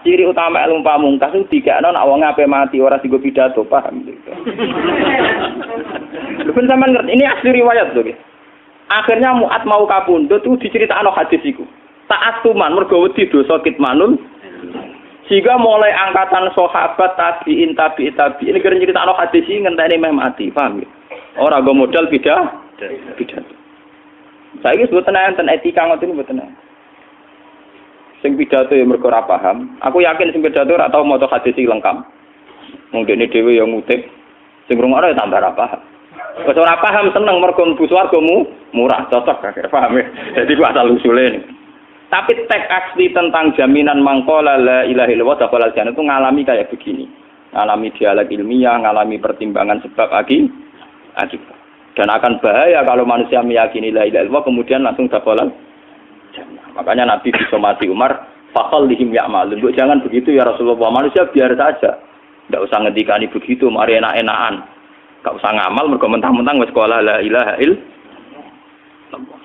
Ciri utama ilmu pamungkas itu dikakno nek wong ape mati ora digo pidato, paham gitu. Lha ben sampean ngerti ini asli riwayat lho. Akhirnya Mu'ad mau kapundhut itu diceritakno hadis iku. Ta'atuman mergo wedi dosa kitmanul. Sehingga mulai angkatan sahabat tabi'in ini kira nyeritakno hadis iki ngenteni meh mati, paham ya? Ora go modal pidato. Saiki mboten enten etika ngoten mboten. Sing pidato ya mergo ora paham. Aku yakin sing pidato ora tau maca hadis iki lengkap. Wong dene dhewe ya ngutip. Sing ngrungokno ya tambah ora paham. Wes ora paham seneng mergo mlebu swargamu murah cocok gak paham ya. Jadi ku asal usule ini. Tapi teks asli tentang jaminan mangkola la ilaha illallah dakhalal jannah itu ngalami kayak begini. Ngalami dialog ilmiah, ngalami pertimbangan sebab akibat. Dan akan bahaya kalau manusia meyakini la ilaha illallah kemudian langsung dakhalal jannah. Makanya Nabi disomati Umar, fakal lihim ya'malun. Jangan begitu ya Rasulullah. Manusia biar saja. Tidak usah ngendikani begitu, mari enak-enakan. Enggak usah ngamal mergo mentang-mentang wis sekolah la ilaha illallah.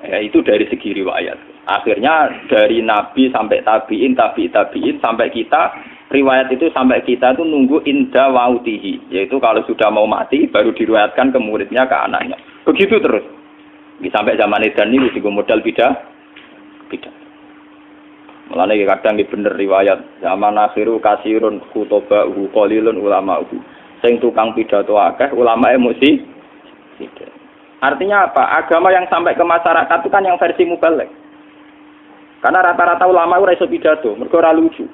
Ya, itu dari segi riwayat. Akhirnya dari Nabi sampai tabi'in sampai kita, riwayat itu sampai kita itu nunggu inda wautihi. Yaitu kalau sudah mau mati baru diriwayatkan ke muridnya, ke anaknya. Begitu terus. Sampai zaman edan ini juga modal bidah. Mulane kadang iki bener riwayat zaman akhiru kasirun khutoba qalilun ulama. Sing tukang pidato akeh, ulama emosi. Artinya apa? Agama yang sampai ke masyarakat itu kan yang versi mubalek. Karena rata-rata ulama ora iso pidato, mergo ora lucu.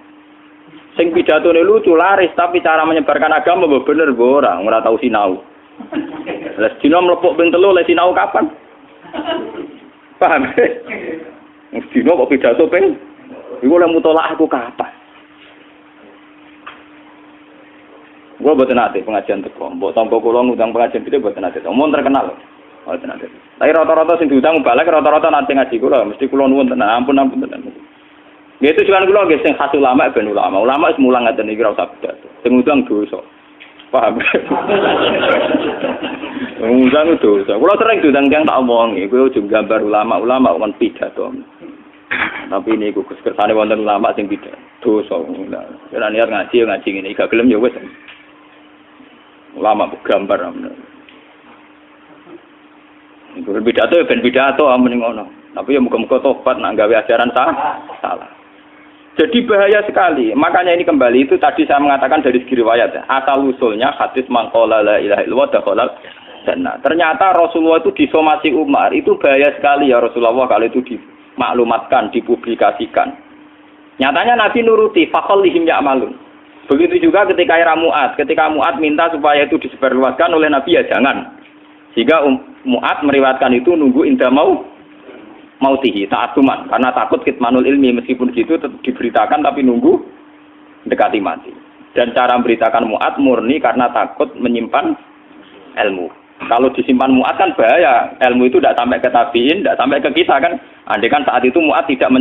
Sing pidatone lucu laris, tapi cara menyebarkan agama bener ora tau sinau. Les dina mlepuk ping 3 les sinau kapan? Paham? Dina kok pidato ping iku lek mutolak aku kapan? Gua boten nate pengajian teko. Mbok tampa kula ngundang pengajian iki boten nate. Omong terkenal. Boten nate. Tapi rata-rata sing diundang balik rata-rata nate ngaji kula, mesti kula nuwun tenan. Ampun tenan. Nggih itu juga kula nggih sing khas ulama ben ulama. Ulama wis mulang ngaten iki ora usah pidato. Sing ngundang dosa. Paham? Ngundang dosa. Kula sering diundang tiyang tak omongi, kowe ojo gambar ulama kon pidato. Tapi ini ku kersane wonten ulama sing pidato. Dosa. Ora niat ngaji ngene, gak gelem ya wis. Ulama gambar amen. Iku pidato ben pidato amen ngono. Tapi ya muga-muga tobat nak gawe ajaran salah. Jadi bahaya sekali. Makanya ini kembali itu tadi saya mengatakan dari segi riwayat. Asal usulnya hadis mangqala la ilaha illallah dakhalal jannah. Ternyata Rasulullah itu disomasi Umar. Itu bahaya sekali ya Rasulullah kalau itu dimaklumatkan, dipublikasikan. Nyatanya Nabi nuruti faqal lihim ya'malun. Begitu juga ketika era Mu'ad. Ketika Mu'ad minta supaya itu disebarluaskan oleh Nabi ya jangan. Sehingga Mu'ad meriwayatkan itu nunggu indah mautihi ta'atuman. Karena takut kitmanul ilmi. Meskipun gitu tetap diberitakan tapi nunggu dekati mati. Dan cara memberitakan Mu'ad murni karena takut menyimpan ilmu. Kalau disimpan Mu'ad kan bahaya. Ilmu itu tidak sampai ke tabi'in, tidak sampai ke kita kan. Andai kan saat itu Mu'ad tidak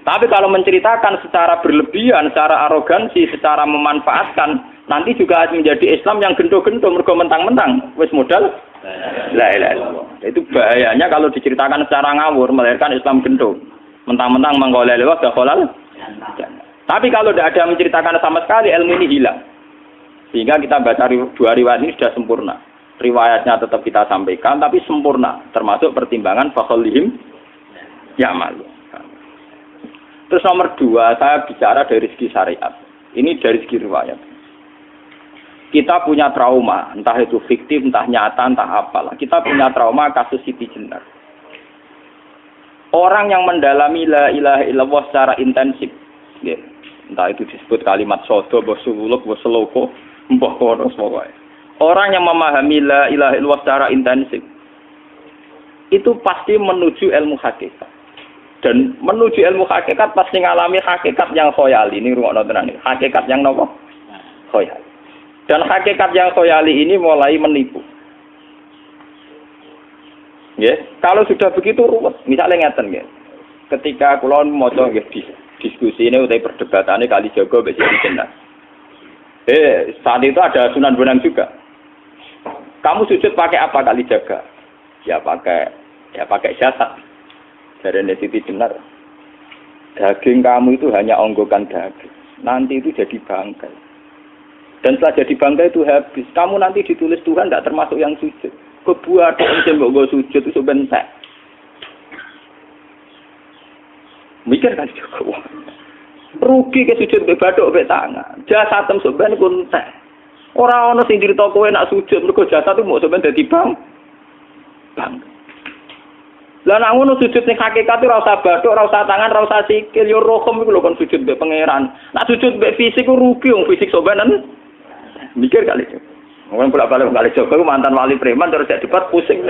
tapi kalau menceritakan secara berlebihan, secara arogansi, secara memanfaatkan, nanti juga menjadi Islam yang gento-gento, mergo mentang-mentang, wis modal, la ilaha illallah. Itu bahayanya kalau diceritakan secara ngawur, melahirkan Islam gento. Mentang-mentang mangqala la ilaha dakhalal. Tapi kalau tidak ada menceritakan sama sekali, ilmu ini hilang. Sehingga kita baca dua riwayat ini sudah sempurna. Riwayatnya tetap kita sampaikan, tapi sempurna. Termasuk pertimbangan fakholihim ya'malu. Terus nomor 2, saya bicara dari segi syariat. Ini dari segi riwayat. Kita punya trauma, entah itu fiktif, entah nyata, entah apalah. Kita punya trauma kasus Siti Jenar. Orang yang mendalami la ilaha illallah secara intensif, ya, entah itu disebut kalimat sodo, bosuluk, boseloko, mbah kono pokoknya. Orang yang memahami la ilaha illallah secara intensif, itu pasti menuju ilmu hakikat. Dan menuju ilmu hakikat pasti ngalami hakikat yang khoyali. Ini rungokno tenan iki. Hakikat yang nopo? Khoyali. Dan hakikat yang khoyali ini mulai menipu. Nggih, kalau sudah begitu ruwet. Misalnya ngeten nggih. Ketika kula maca nggih diskusi ini utawa perdebatannya kali jaga mbek Siti Jenar. Saat itu ada Sunan Bonang juga. Kamu sujud pakai apa kali jaga? Ya pakai jasad. Dari Siti Jenar. Daging kamu itu hanya onggokan daging. Nanti itu jadi bangkai. Dan setelah jadi bangkai itu habis. Kamu nanti ditulis Tuhan tidak termasuk yang sujud. Kebuat yang mbok sujud itu bentek. Mikir kan juga. Rugi ke sujud mbek bathuk mbek tangan. Jasatem sampean iku entek. Ora ana sing crita kowe nak sujud mergo jasad itu mau sampean dadi bang. Lah nek ngono sujud ning hakikat ora usah bathuk, ora usah tangan, ora usah sikil, yo rohom iku lho kon sujud mbek pangeran. Nak sujud mbek fisik ku rugi wong fisik sampean. Mikir kali itu. Mungkin bolak-balik kali Joko mantan wali preman terus jadi debat pusing.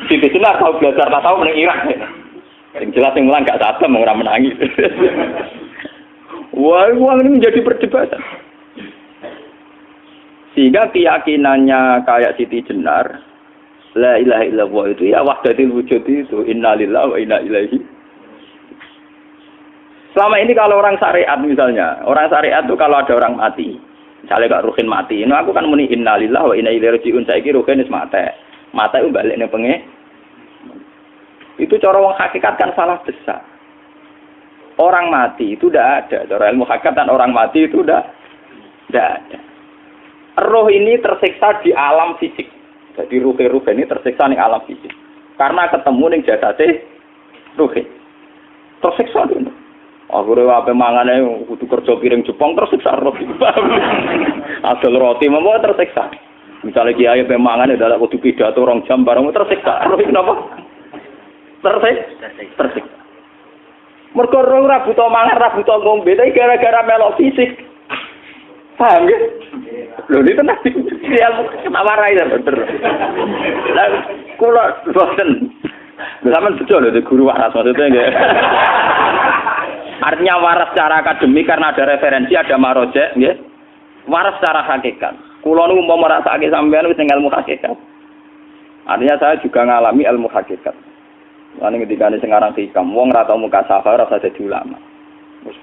Di sini tahu belajar tak tahu menang Irak. Yang jelas yang mulang gak satem orang menangi. Wah, uang ini menjadi perdebatan. Sehingga keyakinannya kayak Siti Jenar, la ilaha illallah itu ya wahdatul wujud itu, innalillahi wa inna ilaihi. Selama ini kalau orang syariat misalnya, orang syariat itu kalau ada orang mati, misalnya Kak Ruhin mati, ini aku kan muni innalillahi wa inna ilaihi raji'un, saiki Ruhin wis mati. Mati itu balik ning pengen. Itu cara wong hakikat kan salah besar. Orang mati itu tidak ada. Cara ilmu hakikat orang mati itu tidak ada. Roh ini tersiksa di alam fisik. Jadi ruh ini tersiksa di alam fisik. Karena ketemu ning jasate ruh. Tersiksa dulu. Aku rewa mangane kudu kerja piring Jepang tersiksa roh. Asal roti memang tersiksa. Misalnya kiai pemangan ada kudu pidato 2 jam bareng tersiksa. Roh kenapa? Tersiksa. Mergo roh ora buta mangan, ora buta ngombe, tapi gara-gara melok fisik. Paham ya? Lho ini tenang dia kenawarai bener. Lah kula boten. Sampeyan betul lho guru waras maksudnya nggih. Artinya waras secara akademik karena ada referensi, ada marojek nggih. Waras secara hakikat. Kula nu umpama rasake sampeyan wis ilmu hakikat. Artinya saya juga ngalami ilmu hakikat. Lan ketika sing aran hikam wong ora tau mukasafah ora usah dadi ulama.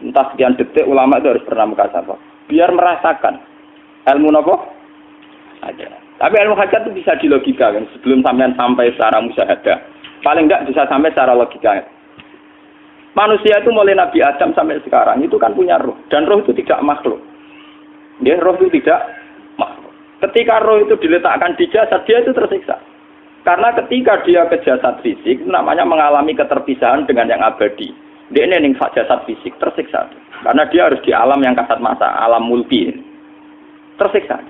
Entah sekian detik ulama itu harus pernah mukasafah. Biar merasakan ilmu napa? Ada. Tapi ilmu hakikat itu bisa dilogikakan sebelum sampean sampai secara musyahadah. Paling enggak bisa sampai secara logika. Manusia itu mulai Nabi Adam sampai sekarang itu kan punya roh dan roh itu tidak makhluk. Dia roh itu tidak makhluk. Ketika roh itu diletakkan di jasad dia itu tersiksa. Karena ketika dia ke jasad fisik namanya mengalami keterpisahan dengan yang abadi. Dia ini jasad fisik tersiksa. Karena dia harus di alam yang kasat mata, alam mulki. Tersiksa.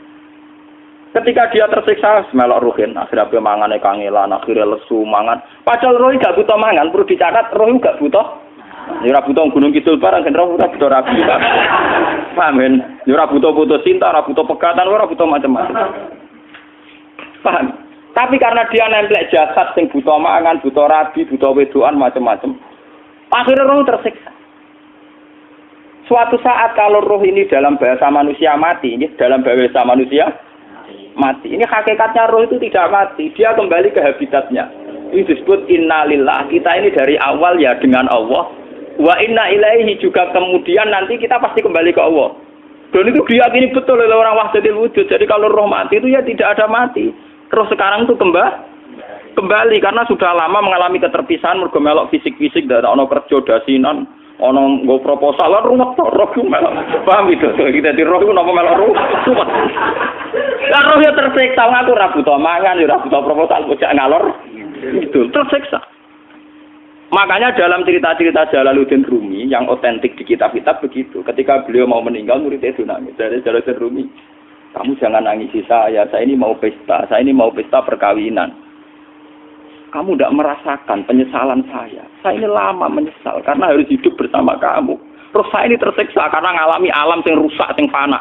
Ketika dia tersiksa, melok ruhin, akhirnya dia mangan kangelan, akhirnya lesu mangan. Padahal roh gak butuh mangan, perlu dicatat roh gak butuh. Ora butuh gunung kidul barang, kan roh ora butuh rabi. Paham kan? Ora butuh putus cinta, ora butuh pegatan, ora butuh macam-macam. Paham? Tapi karena dia nemplek jasad sing butuh mangan, butuh rabi, butuh wedoan macam-macam. Akhirnya roh tersiksa. Suatu saat kalau roh ini dalam bahasa manusia mati, ini dalam bahasa manusia mati. Ini hakikatnya roh itu tidak mati, dia kembali ke habitatnya. Ini disebut innalillah. Kita ini dari awal ya dengan Allah. Wa inna ilaihi juga kemudian nanti kita pasti kembali ke Allah. Dan itu diyakini betul oleh orang wahdatul wujud. Jadi kalau roh mati itu ya tidak ada mati. Roh sekarang itu kembali karena sudah lama mengalami keterpisahan mergo melok fisik-fisik dak ono kerja dasinan, ono nggo proposal lan ruwet to roh ku melok. Paham itu? Kita di roh ku napa melok ruwet. Lah roh ya tersiksa aku ora butuh mangan, ora butuh proposal bocah ngalor. Itu tersiksa. Makanya dalam cerita-cerita Jalaluddin Rumi yang otentik di kitab-kitab begitu. Ketika beliau mau meninggal muridnya itu nangis. Dari Jalaluddin Rumi, kamu jangan nangisi saya ini mau pesta, saya ini mau pesta perkawinan. Kamu tidak merasakan penyesalan saya. Saya ini lama menyesal karena harus hidup bersama kamu. Terus saya ini tersiksa karena ngalami alam yang rusak, yang fana.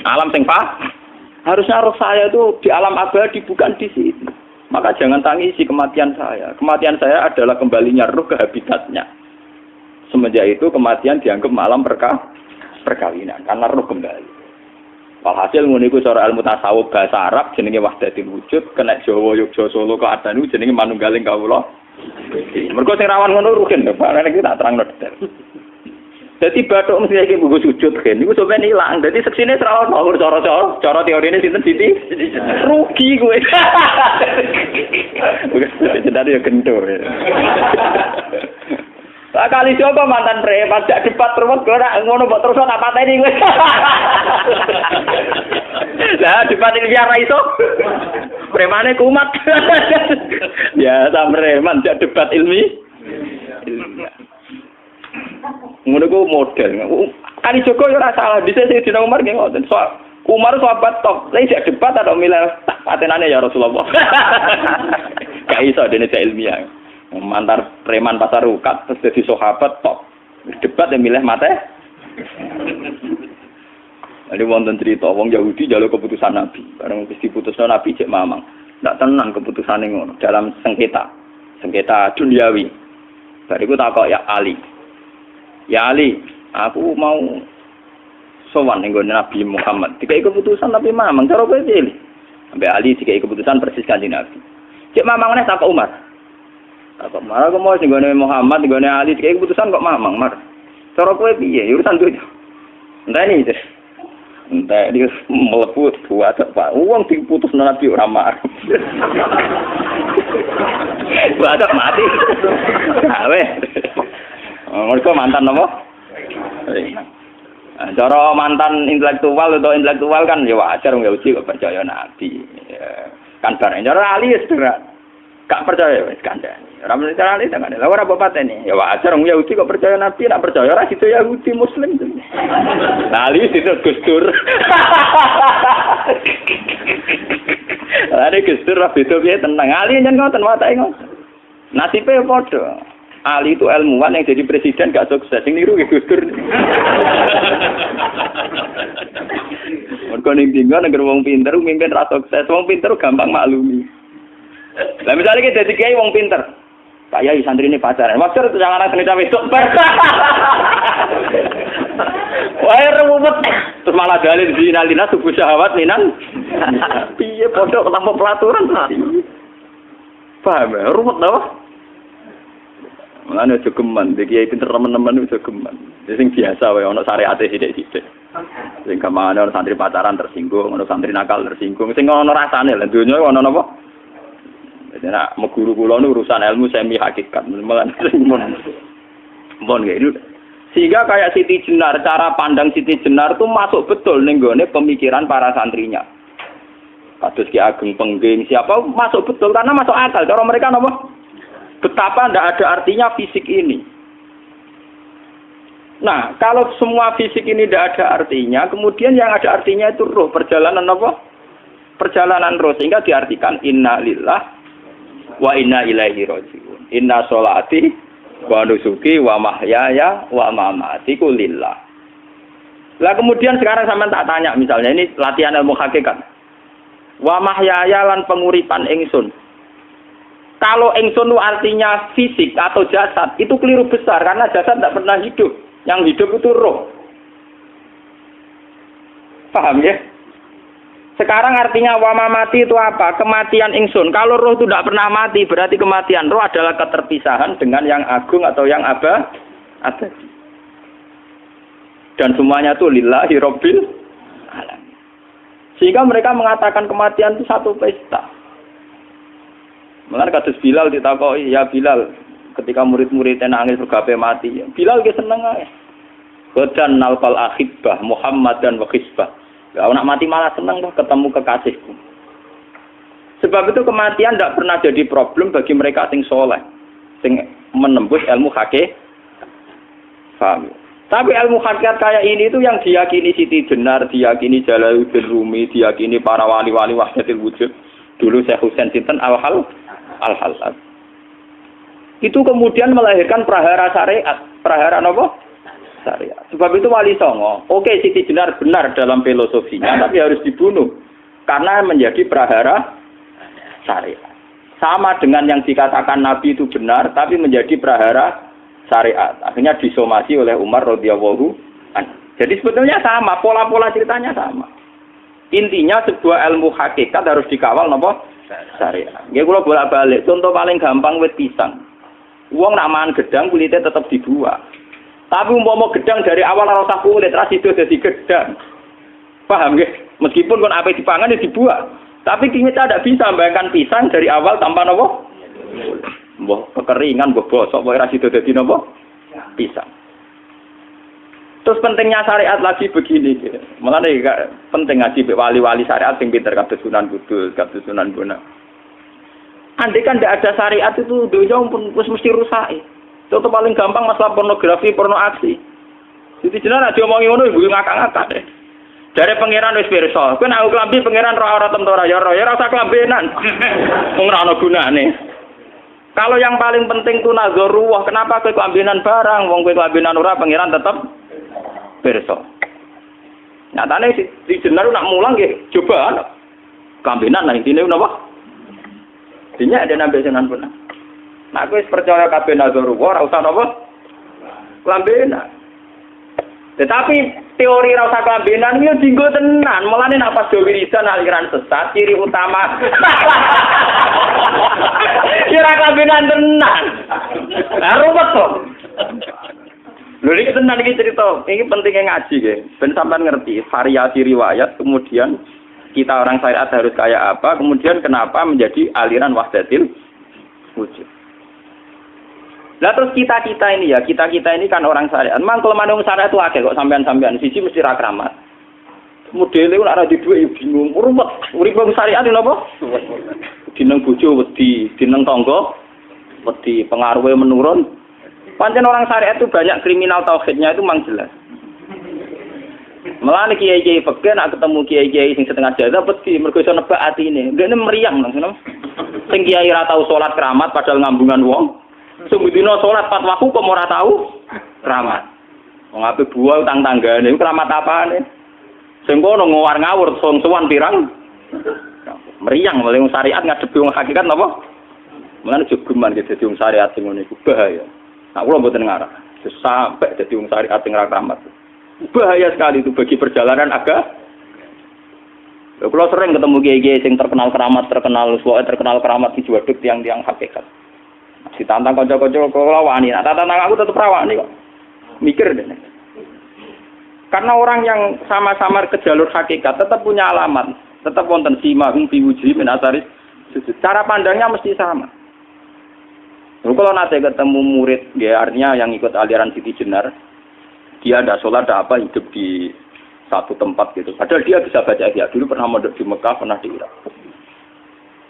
Alam yang fana. Harusnya roh saya itu di alam abadi, bukan di sini. Maka jangan tangisi kematian saya. Kematian saya adalah kembalinya roh ke habitatnya. Semenjak itu kematian dianggap malam perkawinan. Karena roh kembali. Walhasil ngene iku cara ilmu tasawuf bahasa Arab jenenge wahdatul wujud, kena Jawa Yogya Solo keadaan iku jenenge manunggaling kawula. Mergo sing rawan ngono rugen, Pak. Nek iki tak terangno detail. Dadi bathuk mesti iki nggo sujud kan. Niku sampeyan ilang. Dadi seksine ora ono cara teorine sinten Siti. Rugi kowe. Bener ya kentur. Lah kali coba mantan preman jak debat terus ora ngono mbok terus tak pateni kowe. Lah debat iki biar ra iso. Premane kumat. Ya sam preman jak debat ilmi. Ngono ku model. Kali Joko yo ora salah. Dise sing dina Umar nggih ngoten. Umar sahabat top. Lah isih debat atau milih tak patenane ya Rasulullah. Gak iso dene ilmiah. Mantar preman pasar ukat terus jadi sahabat top. Debat yang milih mate. Ada wonten cerita wong Yahudi njaluk keputusan Nabi. Bareng wis diputusno Nabi cek mamang. Ndak tenang keputusane ngono dalam sengketa duniawi. Bariku takok ya Ali. Ya Ali, aku mau sowan ning Nabi Muhammad. Dikai keputusan Nabi mamang cara kowe pilih. Sampai Ali dikai keputusan persis Kanjeng Nabi. Cek mamang neh takok Umar. Takok Umar aku mau sing Muhammad, ning Ali dikai keputusan kok mamang, Mar. Cara kowe piye? Urusan duit. Enteni iki. Entah dia meleput buat apa? Uang diputus Nabi ora mar. Buat mati. Awe. Mereka mantan apa? Cara mantan intelektual atau intelektual kan ya wajar nggak uji kok percaya Nabi. Kan bareng cara Ali ya gak percaya wis kandhani. Ora mesti cara Ali kan. Lah ora apa pateni. Ya wajar wong Yahudi kok percaya Nabi, nak percaya ora situ Yahudi Muslim. Lah Ali situ Gustur. Lah Gustur ra beda piye tenang. Ali nyen ngoten watake ngoten. Nasibe padha. Ali itu ilmuwan yang jadi presiden gak sukses. Sing niru Gustur. Mergo ning dinggo negara wong pinter mimpin ra sukses. Wong pinter gampang maklumi. Lah misalnya kita jadi kiai wong pinter. Kayak santri ini pacaran. Maksud jangan anak cerita besok. Wah, ruwet. Terus malah dalil zinalina subuh syahwat minan. Piye pondok tanpa pelaturan. Paham ya? Ruwet apa? Mulane aja geman, iki kiai pinter teman-teman aja geman. Sing biasa wae ana syariate sithik-sithik. Sing gamane ana santri pacaran tersinggung, ana santri nakal tersinggung. Sing ana rasane lha donya ana napa? Nek meguru kula nu urusan ilmu semi hakikat. Mulane mon ngene. Sehingga kayak Siti Jenar, cara pandang Siti Jenar itu masuk betul ning gone pemikiran para santrinya. Kados Ki Ageng Pengging siapa masuk betul karena masuk akal. Cara mereka napa? Betapa tidak ada artinya fisik ini. Nah, kalau semua fisik ini tidak ada artinya, kemudian yang ada artinya itu roh, perjalanan apa? Perjalanan roh, sehingga diartikan inna lillah wa inna ilaihi raji'un. Inna sholati wa nusuki wa mahyaya wa mamati lillah. Lah kemudian sekarang sampean tak tanya misalnya ini latihan ilmu hakikat. Wa mahyaya lan penguripan ingsun. Kalau ingsun itu artinya fisik atau jasad, itu keliru besar karena jasad tidak pernah hidup. Yang hidup itu roh. Paham ya? Sekarang artinya wama mati itu apa? Kematian ingsun. Kalau roh itu tidak pernah mati, berarti kematian roh adalah keterpisahan dengan yang agung atau yang abadi. Dan semuanya itu lillahi rabbil alamin. Sehingga mereka mengatakan kematian itu satu pesta. Mulane kados Bilal ditakoki, ya Bilal, ketika murid-muridnya nangis bergape mati, Bilal ge seneng ae. Godan nalfal akhibah Muhammad dan wakhisbah. Ya anak mati malah seneng tuh ketemu kekasihku. Sebab itu kematian tidak pernah jadi problem bagi mereka sing soleh, sing menembus ilmu hakikat. Paham? Tapi ilmu hakikat kayak ini itu yang diyakini Siti Jenar, diyakini Jalaluddin Rumi, diyakini para wali-wali wahdatul wujud. Dulu Syekh Husain Sinten Al-Halal. Itu kemudian melahirkan prahara syariat. Prahara apa? Syariat. Sebab itu Wali Songo, oke Siti Jenar benar dalam filosofinya, tapi harus dibunuh. Karena menjadi prahara syariat. Sama dengan yang dikatakan Nabi itu benar, tapi menjadi prahara syariat. Akhirnya disomasi oleh Umar radhiyallahu anhu. Jadi sebetulnya sama, pola-pola ceritanya sama. Intinya sebuah ilmu hakikat harus dikawal napa? Syariat. Nggih kula bolak-balik, contoh paling gampang wit pisang. Wong nak mangan gedang kulitnya tetap dibuang. Tapi umpama gedang dari awal ora usah kulit, ra sido dadi gedang. Paham nggih? Meskipun kon ape dipangan ya dibuat. Tapi kita tidak bisa membayangkan pisang dari awal tanpa napa? Mbah kekeringan, mbah bosok, mbah ra sido dadi napa? Pisang. Terus pentingnya syariat lagi begini, malah penting ngaji wali-wali syariat yang pinter kados Sunan Kudus, kados Sunan Bonang. Andai kan tidak ada syariat itu dunia pun mesti rusak. Contoh paling gampang masalah pornografi, porno aksi. Jadi jenengan aja omongi ngono ibu ngakak-ngakak deh. Dari pangeran wis pirsa, kowe nek klambi pangeran ora tentu ya ora usah klambenan. Wong ora ana gunane. Kalau yang paling penting itu nazarullah, kenapa kowe klambenan barang, wong kowe klambenan ora pangeran tetep pirsa. Nyatane si jenar nak mulang nggih coba klambenan lah intine napa? Dinya ada nabi Sunan Bonang. Nah, aku percaya kabeh nazarullah, ora usah napa? Klambenan. Tetapi teori ora usah klambenan yo dienggo tenan. Mulane nek pas do wiridan aliran sesat, ciri utama. Kira klambenan tenan. Lah ruwet to. Lho iki tenan iki cerita. Iki pentingnya ngaji nggih. Ben sampean ngerti variasi riwayat, kemudian kita orang syariat harus kayak apa, kemudian kenapa menjadi aliran wahdatil wujud. Lah terus kita ini ya, kita ini kan orang syariat. Memang kalau manung syariat itu akeh kok sampean-sampean siji mesti ra kramat. Modele ora ada duwe bingung, ruwet. Urip wong syariat lho apa? Dineng bojo wedi, dineng tangga wedi, pengaruhe menurun. Pancen orang syariat itu banyak kriminal tauhidnya itu memang jelas. Malah kiai-kiai peken nak ketemu kiai-kiai sing setengah jadah wedi mergo iso nebak atine. Ndekne meriang nang. Sing kiai ra tau salat keramat padahal ngambungan wong. Sembudina salat 4 waktu kok ora tau keramat. Wong ape buah utang tanggane iku keramat apane? Sing kono ngawar ngawur sowan pirang. Meriang oleh syariat ngadepi wong hakikat napa? Mulane jogeman ge dadi wong syariat sing ngene iku bahaya. Nah kula mboten ngarah. Sampai dadi wong syariat sing ra keramat. Bahaya sekali itu bagi perjalanan agama. Kalau sering ketemu kiai-kiai yang terkenal keramat di juaduk tiang-tiang hakikat. Ditantang kanca-kanca kok wani, nak tantang aku tetep rawani kok. Mikir deh. Karena orang yang sama-sama ke jalur hakikat tetap punya alamat, tetap wonten simahum fi wujuhi min asaris sujud. Cara pandangnya mesti sama. Kalau nanti ketemu murid, ya artinya yang ikut aliran Siti Jenar, dia ada sholat, ada apa, hidup di satu tempat gitu. Padahal dia bisa baca ihya. Dulu pernah mondok di Mekah, pernah di Irak.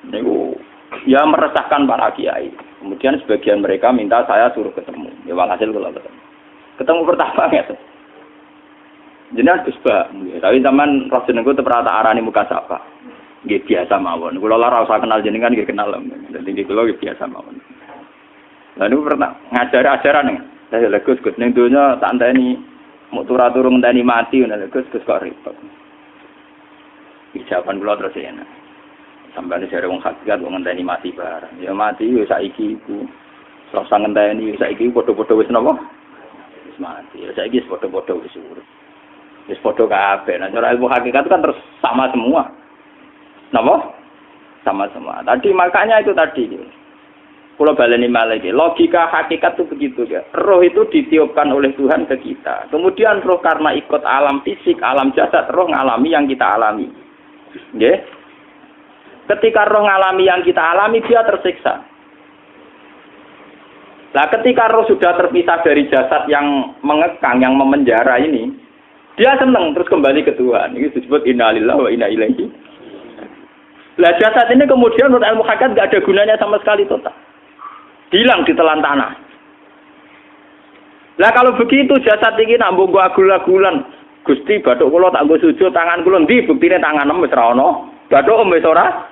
Itu ya meresahkan para kiai. Kemudian sebagian mereka minta saya suruh ketemu. Ya walhasil kalau ketemu. Ketemu pertama ya. Jenengan Gus Ba, tapi zaman roh jenengku teu pernah tak arani muka sapa. Nggih biasa mawon. Kula ora usah kenal jenengan nggih kenal. Dadi kula nggih biasa mawon. Lah niku pernah ngajari ajaran. Saya Gus ning donya tak enteni mau turu ngenteni mati ngono Gus kok repot. Ijaban kula terus enak. Sampai ada wong hakikat wong ngenteni mati barang. Ya mati yo saiki iku. Ora usah ngenteni saiki padha-padha wis napa? Wis mati. Ya saiki wis padha-padha wis urip. Wis padha kabeh. Nah cara ilmu hakikat kan terus sama semua. Napa? Sama semua. Tadi makanya itu tadi. Kalau baleni malih logika hakikat itu begitu ya. Roh itu ditiupkan oleh Tuhan ke kita. Kemudian roh karena ikut alam fisik, alam jasad, roh ngalami yang kita alami. Nggih. Ketika roh ngalami yang kita alami, dia tersiksa. Nah, ketika roh sudah terpisah dari jasad yang mengekang, yang memenjara ini, dia senang terus kembali ke Tuhan. Ini disebut inna lillahi wa inna ilaihi. Lah jasad ini kemudian menurut ilmu hakikat nggak ada gunanya sama sekali total. Hilang ditelan tanah. Lah kalau begitu jasad ini nak mbok agul-agulan, Gusti bathuk kula tak nggo sujud tangan kula ndi buktine tanganem wis ra ono. Bathuk wis ora.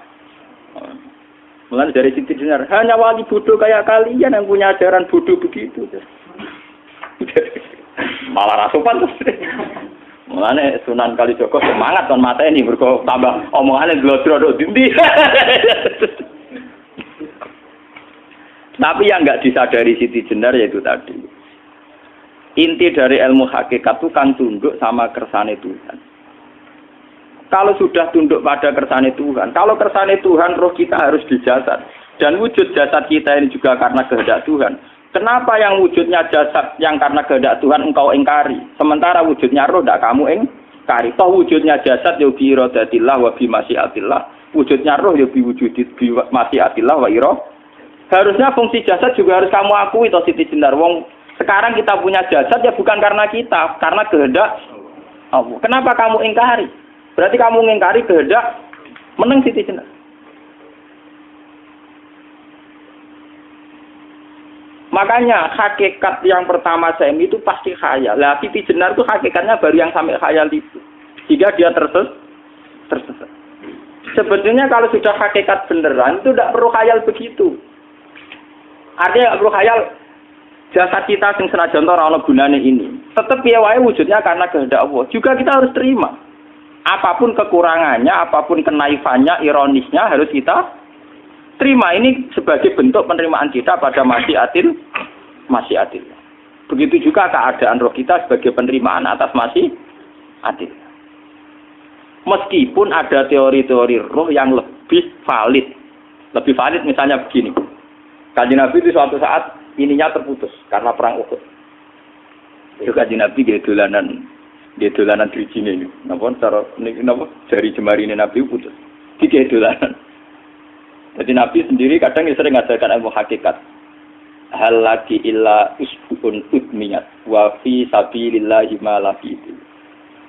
Mulane dari Siti Jenar, hanya wali bodoh kayak kalian yang punya ajaran bodoh begitu. Malah rasupan terus. Mulane Sunan Kalijaga semangat kon mateni mergo tambah omongane glodro ndi. Tapi yang enggak disadari Siti Jenar yaitu tadi. Inti dari ilmu hakikat itu kan tunduk sama kersane Tuhan. Kalau sudah tunduk pada kersane Tuhan, kalau kersane Tuhan roh kita harus di jasad. Dan wujud jasad kita ini juga karena kehendak Tuhan. Kenapa yang wujudnya jasad yang karena kehendak Tuhan engkau ingkari, sementara wujudnya roh tidak kamu ingkari? Toh wujudnya jasad ya bi iradatillah wa bi masyiatillah, wujudnya roh ya bi wujudit bi masyiatillah wa iro. Harusnya fungsi jasad juga harus kamu akui toh Siti Jenar. Wong sekarang kita punya jasad ya bukan karena kita, karena kehendak Allah. Kenapa kamu ingkari? Berarti kamu ingkari kehendak meneng Siti Jenar. Makanya hakikat yang pertama Saim itu pasti khayal. Lah Siti Jenar itu hakikatnya baru yang sampai khayal itu. Sehingga dia tersesat. Sebetulnya kalau sudah hakikat beneran itu tidak perlu khayal begitu. Artinya tidak perlu khayal jasad kita sing senajan ora ana gunane ini. Tetap piye wae wujudnya karena kehendak Allah. Juga kita harus terima. Apapun kekurangannya, apapun kenaifannya, ironisnya harus kita terima. Ini sebagai bentuk penerimaan kita pada masyiatil. Begitu juga keadaan roh kita sebagai penerimaan atas masyiatil. Meskipun ada teori-teori roh yang lebih valid. Lebih valid misalnya begini. Kanjeng Nabi itu suatu saat ininya terputus karena perang Uhud. Itu Kanjeng Nabi dia dolanan drijine ini. Napa cara napa jari jemari ini Nabi putus. Iki dolanan. Jadi Nabi sendiri kadang sering ngajarkan ilmu hakikat. Hal lagi illa usbun udmiyat wa fi sabilillahi ma lafidu.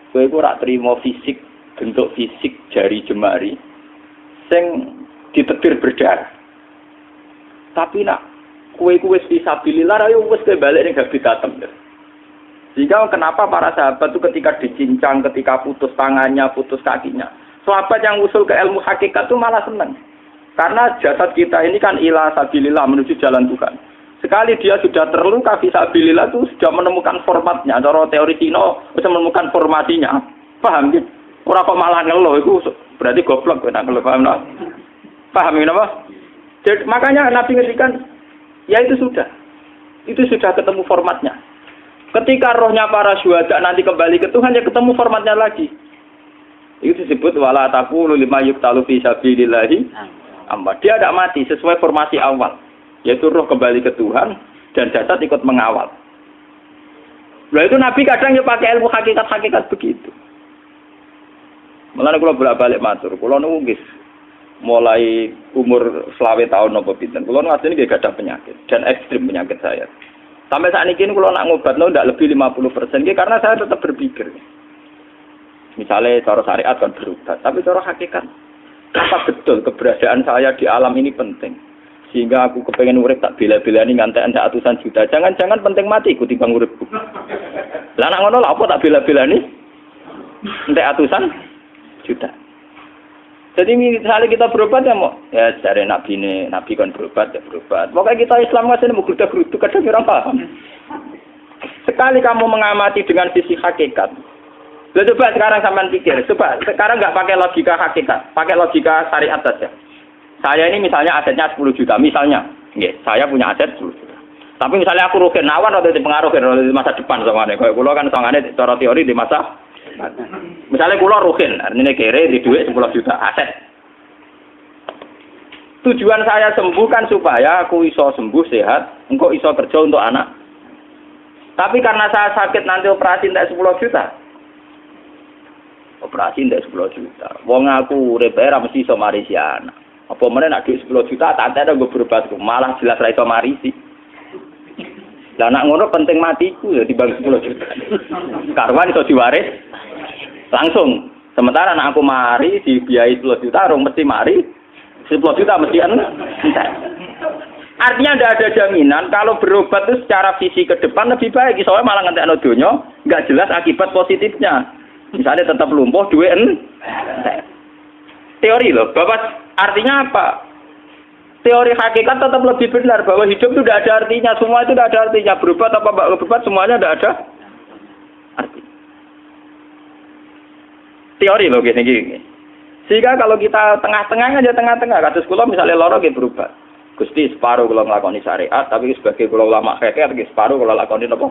Kowe ora trimo fisik, bentuk fisik jari jemari sing ditetir berdarah. Tapi nak kowe wis fi sabilillah ayo wis balik ning habitatem. Sehingga kenapa para sahabat itu ketika dicincang, ketika putus tangannya, putus kakinya, sahabat yang usul ke ilmu hakikat itu malah senang. Karena jasad kita ini kan ila sabilillah menuju jalan Tuhan. Sekali dia sudah terluka fisabilillah itu sudah menemukan formatnya. Cara teori Cina bisa menemukan formasinya. Paham gitu? Orang kok malah ngeluh itu berarti goblok nek ngeluh paham tak? Paham ini apa? Jadi, makanya Nabi ngendikan ya itu sudah ketemu formatnya. Ketika rohnya para syuhada nanti kembali ke Tuhan ya ketemu formatnya lagi. Itu disebut wala taqulu lima yuqtalu fi sabilillahi amma. Dia tidak mati sesuai formasi awal, yaitu roh kembali ke Tuhan dan jasad ikut mengawal. Lalu itu Nabi kadang ya pakai ilmu hakikat begitu. Mulane kula bolak-balik matur, kula niku nggih mulai umur 20 tahun napa pinten. Kula ngateni nggih gadah penyakit dan ekstrim penyakit saya. Sampai saat ini kula nak ngobatno ndak lebih 50% nggih karena saya tetap berpikir. Misalnya cara syariat kan berobat, tapi cara hakikat apa betul keberadaan saya di alam ini penting sehingga aku kepengen urip tak bela-belani ngantek entek atusan juta. Jangan-jangan penting mati ku timbang uripku. Lah nek ngono lha apa tak bela-belani entek atusan juta. Jadi misalnya kita berobat ya mau ya dari nabi kan berobat ya berobat. Pokoknya kita Islam masih mau geruda-gerudu kadang orang paham. Sekali kamu mengamati dengan sisi hakikat. Lalu coba sekarang sampean pikir, coba sekarang nggak pakai logika hakikat, pakai logika syariat saja. Saya ini misalnya asetnya 10 juta, misalnya, saya punya aset 10 juta. Tapi misalnya aku rugi nawar atau dipengaruhi di masa depan soalnya, kalau kulo kan soalnya cara teori di masa, misalnya kulo rugi, artinya kere di duit 10 juta aset. Tujuan saya sembuh kan supaya aku iso sembuh sehat, engkau iso kerja untuk anak. Tapi karena saya sakit nanti operasi tidak 10 juta. Operasi ndak 10 juta. Wong aku urip era mesti iso marisi anak. Apa meneh nek 10 juta tak ada nggo berobat malah jelas ra iso marisi. Lah nek ngono penting matiku ya dibagi 10 juta. Karwan iso diwaris langsung. Sementara nek aku mari dibiayai 10 juta rong mesti mari 10 juta mesti entek. Artinya tidak ada jaminan kalau berobat itu secara fisik ke depan lebih baik. Soalnya malah ngentekno donya enggak jelas akibat positifnya. Misalnya tetap lumpuh, duit teori loh, Bapak artinya apa? Teori hakikat tetap lebih benar bahwa hidup itu tidak ada artinya, semua itu tidak ada artinya. Berobat apa enggak berobat semuanya tidak ada arti. Teori loh gini. Sehingga kalau kita tengah-tengah aja tengah-tengah, kasus kula misalnya loro nggih berobat. Gusti separuh kula nglakoni syariat, tapi sebagai kula ulama fikih separuh kula lakoni napa?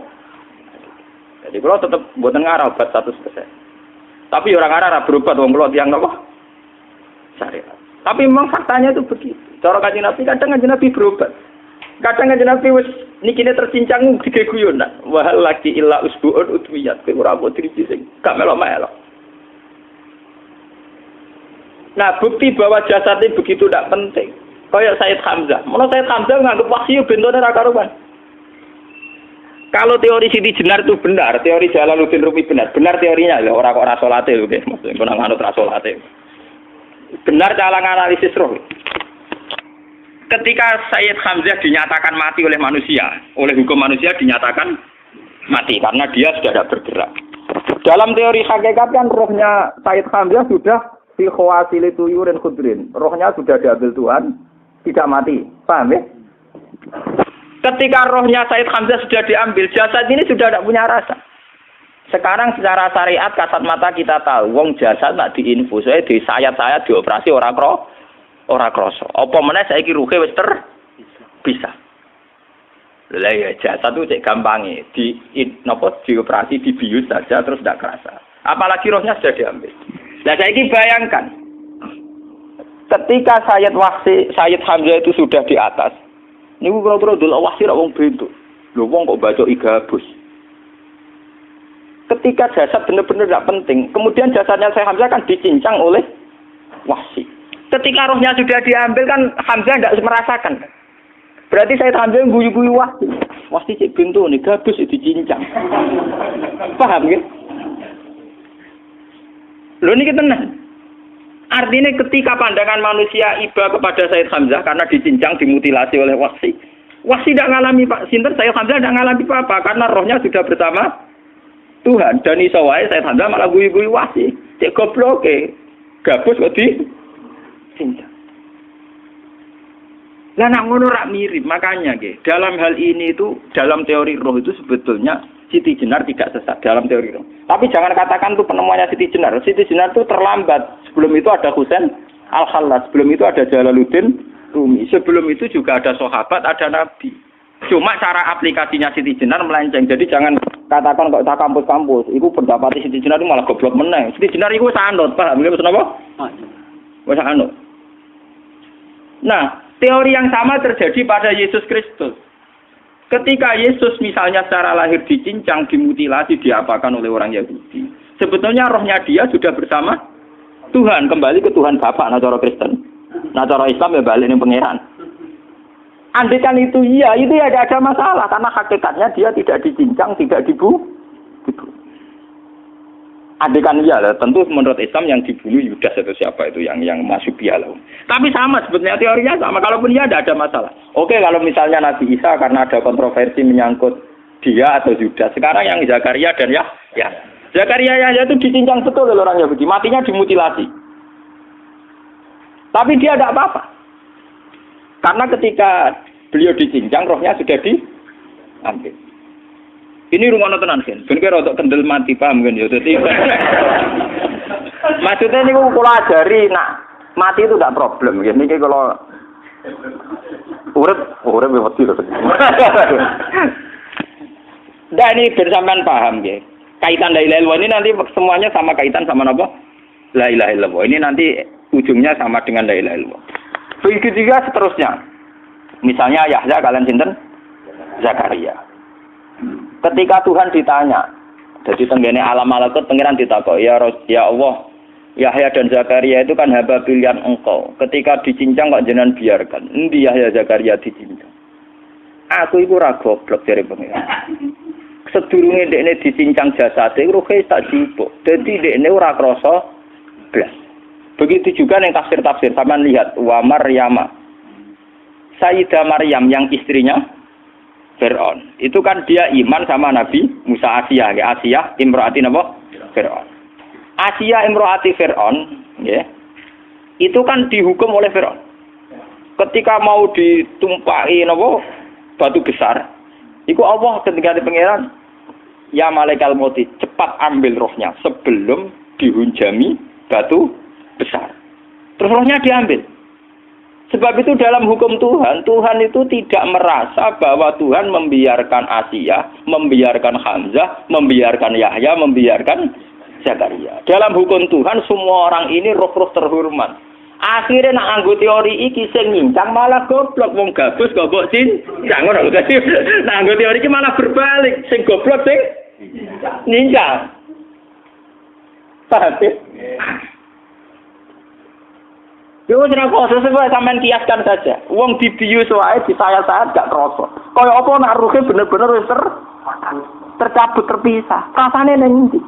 Jadi kula tetap mboten ngarah obat 100%. Tapi orang Arab berobat wong kula tiyang napa? Syariat. Tapi memang faktanya itu begitu. Cara Kanjeng Nabi kadang Kanjeng Nabi berobat. Kadang kanjeng Nabi wis niki tercincang dige guyonan. Wa laki illa usbuun utwiyat. Ora mbok driji sing gak melok-melok. Nah, bukti bahwa jasad ini begitu tidak penting. Kayak Sayyid Hamzah. Menurut Sayyid Hamzah nganggep wahyu bentone ra karuan. Kalau teori Siti Jenar itu benar, teori Jalaluddin Rumi benar teorinya lho, ora kok ra salate lho nggih, maksud kok nang anut ra salate. Benar cara analisis roh. Ketika Sayyid Hamzah dinyatakan mati oleh manusia, oleh hukum manusia dinyatakan mati karena dia sudah tidak bergerak. Dalam teori hakikat kan rohnya Sayyid Hamzah sudah fi khawasili tuyurin khudrin. Rohnya sudah diambil Tuhan, tidak mati. Paham ya? Ketika rohnya Sayyid Hamzah sudah diambil, jasad ini sudah tidak punya rasa. Sekarang secara syariat kasat mata kita tahu, wong jasad nak diinfus, di sayat-sayat dioperasi ora krasa. Apa meneh saiki ruhe wis bisa. Lah ya jasad itu cek gampange dioperasi dibius saja terus tidak kerasa. Apalagi rohnya sudah diambil. Nah saiki bayangkan ketika Sayyid Hamzah itu sudah di atas. Niku kira-kira delok wahsi ra wong bentuk. Lho wong kok baca igabus. Ketika jasad benar-benar tidak penting, kemudian jasadnya Sayyid Hamzah kan dicincang oleh wahsi. Ketika rohnya sudah diambil kan Hamzah tidak merasakan. Berarti Sayyid Hamzah guyu-guyu wahsi. Wahsi cek bentuk nih gabus dicincang. Paham ya? Lho niki tenan. Artinya ketika pandangan manusia iba kepada Sayyid Hamzah karena dicincang, dimutilasi oleh wahsi. Wahsi tidak mengalami sinten Sayyid Hamzah tidak mengalami apa-apa karena rohnya sudah bersama Tuhan. Dan iso wae Sayyid Hamzah malah guyu-guyu wahsi. Cek goblok gabus kok dicincang. Lah nak ngono rak mirip, makanya dalam hal ini itu dalam teori roh itu sebetulnya Siti Jenar tidak sesat dalam teori roh. Tapi jangan katakan itu penemuannya Siti Jenar. Siti Jenar itu terlambat. Sebelum itu ada Husain Al-Khallas, sebelum itu ada Jalaluddin Rumi, sebelum itu juga ada sahabat, ada nabi. Cuma cara aplikasinya Siti Jenar melenceng. Jadi jangan katakan kok tak kampus-kampus, itu pendapat Siti Jenar itu malah goblok meneng. Siti Jenar itu sanut, paham nggih maksud apa? Wis anut. Nah, teori yang sama terjadi pada Yesus Kristus. Ketika Yesus misalnya secara lahir dicincang, dimutilasi, diapakan oleh orang Yahudi. Sebetulnya rohnya dia sudah bersama Tuhan, kembali ke Tuhan Bapa, nah cara Kristen. Nah cara Islam ya balik ning pangeran. Andaikan itu iya, itu ya tidak ada masalah karena hakikatnya dia tidak dicincang, tidak dibunuh. Andaikan iya, tentu menurut Islam yang dibunuh Yudas atau siapa itu yang masuk bialau. Tapi sama sebetulnya teorinya sama. Kalaupun iya tidak ada masalah. Oke, kalau misalnya Nabi Isa karena ada kontroversi menyangkut dia atau Yudas. Sekarang yang Zakaria dan ya. Zakaria itu dicincang betul oleh orang Yahudi. Matinya dimutilasi. Tapi dia tidak apa-apa. Karena ketika beliau dicincang, rohnya sudah diambil. Ini rungono tenan kan. Ben kira untuk kendel mati paham kan ya. Dadi maksudnya niku kula ajari nak mati itu tidak problem nggih. Niki kalau urip wedi lho. Dan ini bersamaan paham nggih. Kaitan la ilaha illallah ini nanti semuanya sama kaitan sama apa? La ilaha illallah. Ini nanti ujungnya sama dengan la ilaha illallah. Begitu juga seterusnya. Misalnya Yahya kalian sinten? Zakaria. Ketika Tuhan ditanya, jadi tenggene alam malakut pangeran ditakok, ya Allah, Yahya dan Zakaria itu kan hamba pilihan engkau. Ketika dicincang kok jenengan biarkan. Endi Yahya Zakaria dicincang? Aku iku ora goblok jare pangeran. Sedurunge dekne dicincang jasate ruhe tak jupuk. Dadi dekne ora krasa blas. Begitu juga yang tafsir-tafsir sampean lihat wa Maryama. Sayyidah Maryam yang istrinya Fir'aun. Itu kan dia iman sama Nabi Musa Asiyah. Asiyah imro'ati apa? Fir'aun. Asiyah imro'ati Fir'aun. Ya. Itu kan dihukum oleh Fir'aun. Ketika mau ditumpahi batu besar. Itu Allah ketika di pangeran. Ya malaikal mauti. Cepat ambil rohnya. Sebelum dihunjami batu besar. Terus rohnya diambil. Sebab itu dalam hukum Tuhan itu tidak merasa bahwa Tuhan membiarkan Asiyah, membiarkan Hamzah, membiarkan Yahya, membiarkan Zakaria. Dalam hukum Tuhan semua orang ini roh-roh terhormat. Akhirnya nak nganggo teori iki sing nyincang malah goblok wong gabus kok mbok cincang ngono lho. Nak nganggo teori iki malah berbalik, sing goblok sing nyincang. Paham? Yo ora kok sesuai sampean kiaskan saja. Wong dibius wae disayat-sayat gak krasa. Kaya apa nak ruhe bener-bener wis tercabut terpisah. Rasane ning ndi?